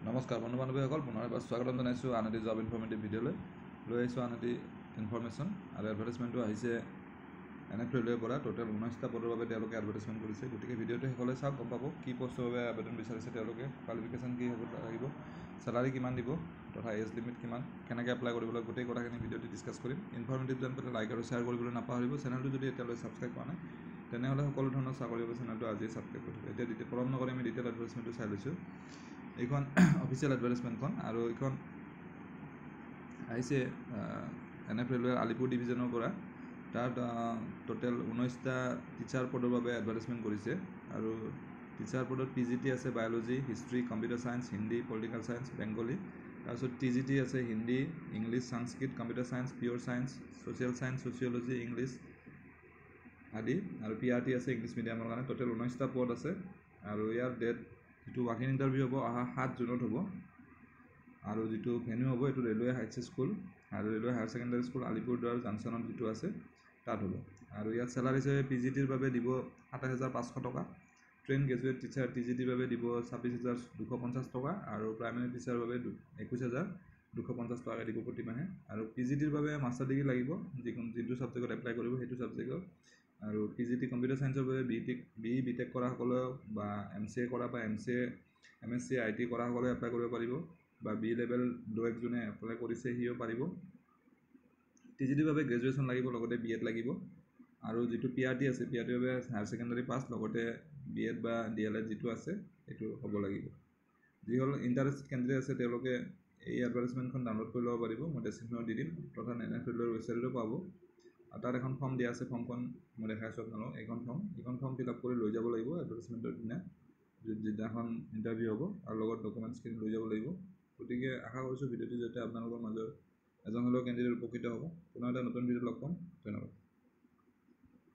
নমস্কাৰ বন্ধু বান্ধৱীসকল, পুনৰ এবাৰ স্বাগতম জনাইছোঁ আন এটি জব ইনফৰ্মেটিভ ভিডিঅ'লৈ। লৈ আহিছোঁ আন এটি ইনফৰ্মেশ্যন আৰু এডভাৰটাইজমেণ্টটো আহিছে NF ৰেলৱেৰ পৰা। টোটেল 19টা পদৰ বাবে তেওঁলোকে এডভাৰটাইজমেণ্ট কৰিছে। গতিকে ভিডিঅ'টো শেষলৈ চাওক, গম পাব কি পষ্টৰ বাবে আবেদন বিচাৰিছে তেওঁলোকে, কোৱালিফিকেশ্যন কি হ'ব লাগিব, চেলাৰী কিমান দিব তথা এজ লিমিট কিমান, কেনেকৈ এপ্লাই কৰিব লাগিব, গোটেই কথাখিনি ভিডিঅ'টো ডিছকাছ কৰিম। ইনফৰ্মেটিভ যেন পালে লাইক আৰু শ্বেয়াৰ কৰিবলৈ নাপাহৰিব। চেনেলটো যদি এতিয়ালৈ ছাবস্ক্ৰাইব কৰা নাই তেনেহ'লে সকলো ধৰণৰ চাকৰিৰ বাবে চেনেলটো আজিয়ে ছাবস্ক্ৰাইব কৰিব। এতিয়া পলম নকৰি আমি ডিটেইল এডভাৰটাইজমেণ্টটো চাই লৈছোঁ। এইখন অফিচিয়েল এডভাৰটাইজমেণ্টখন আৰু এইখন আহিছে NF ৰেলৱেৰ আলিপুৰ ডিভিজনৰ পৰা। তাত টোটেল 19টা টিচাৰ পদৰ বাবে এডভাৰটাইজমেণ্ট কৰিছে আৰু টিচাৰ পদত PGT আছে, biology, history, computer science, Hindi, political science, Bengali. তাৰপিছত TGT আছে Hindi, English, Sanskrit, computer science, pure science, social science, sociology, English আদি। আৰু PRT আছে ইংলিছ মিডিয়ামৰ কাৰণে। টোটেল 19টা পদ আছে আৰু ইয়াৰ ডেট যিটো ৱাকিং ইণ্টাৰভিউ হ'ব অহা 7 জুনত হ'ব আৰু যিটো ভেন্যু হ'ব এইটো ৰেলৱে হাইটছ স্কুল আৰু railway higher secondary school Alipurduar জাংচনত যিটো আছে তাত হ'ব। আৰু ইয়াত চেলাৰী হিচাপে PGTৰ বাবে দিব 27,500 টকা, ট্ৰেইন গ্ৰেজুৱেট টিচাৰ TGTৰ বাবে দিব 26,250 টকা আৰু প্ৰাইমেৰী টিচাৰৰ বাবে 21,250 টকাকৈ দিব প্ৰতিমাহে। আৰু PGTৰ বাবে মাষ্টাৰ ডিগ্ৰী লাগিব, যিটো ছাবজেক্টত এপ্লাই কৰিব সেইটো ছাবজেক্টত। আৰু PGT কম্পিউটাৰ ছায়েন্সৰ বাবে BE BTech কৰাসকলেও বা MCA কৰা বা MSc IT কৰাসকলে এপ্লাই কৰিব পাৰিব বা B লেভেল DOEC যোনে এপ্লাই কৰিছে সিও পাৰিব। TGTৰ বাবে গ্ৰেজুৱেশ্যন লাগিব, লগতে BEd লাগিব। আৰু যিটো PRT আছে PRTৰ বাবে হায়াৰ ছেকেণ্ডাৰী পাছ লগতে BEd বা DLEd যিটো আছে সেইটো হ'ব লাগিব। যিসকল ইণ্টাৰেষ্টেড কেণ্ডিডেট আছে তেওঁলোকে এই এডভাৰটাইজমেণ্টখন ডাউনলোড কৰি ল'ব পাৰিব। মই ডেছক্ৰিপশ্যনত দি দিম তথা NF ৰেলৱেৰ ৱেবছাইটতো পাব। আৰু তাত এখন ফৰ্ম দিয়া আছে, ফৰ্মখন মই দেখাইছোঁ আপোনালোকক। এইখন ফৰ্ম ফিল আপ কৰি লৈ যাব লাগিব এডভাৰটাইজমেণ্টৰ দিনা, যিদিনাখন ইণ্টাৰভিউ হ'ব, আৰু লগত ডকুমেণ্টছখিনি লৈ যাব লাগিব। গতিকে আশা কৰিছোঁ ভিডিঅ'টো যাতে আপোনালোকৰ মাজৰ এজন হ'লেও কেণ্ডিডেট উপকৃত হ'ব। পুনৰ এটা নতুন ভিডিঅ'ত লগ পাম। ধন্যবাদ।